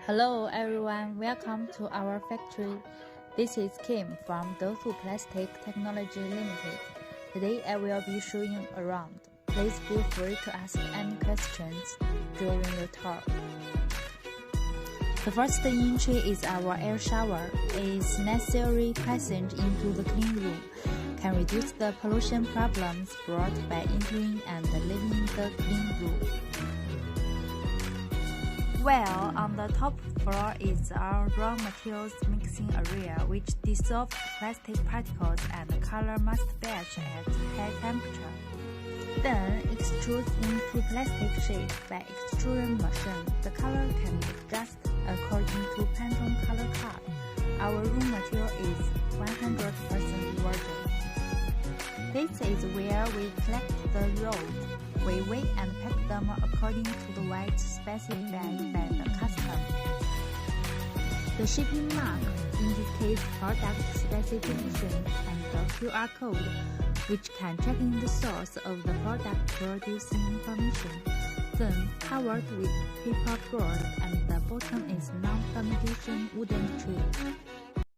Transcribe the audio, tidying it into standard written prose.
Hello everyone, welcome to our factory. This is Kim from Desu Technology Limited. Today I will be showing around. Please feel free to ask any questions during the tour. The first entry is our air shower. It is necessary passage into the clean room. Can reduce the pollution problems brought by entering and leaving the clean room. Well, on the top floor is our raw materials mixing area, which dissolves plastic particles and the color must batch at high temperature. Then extrudes into plastic sheet by extrusion machine. The color can be adjusted according to Pantone color card. Our raw material is 100% virgin. This is where we collect the rolls. We weigh and pack them according to the weight specified by the customer. The shipping mark indicates product specification and the QR code, which can check in the source of the product producing information. Then covered with paperboard and the bottom is non-fermentation wooden tray.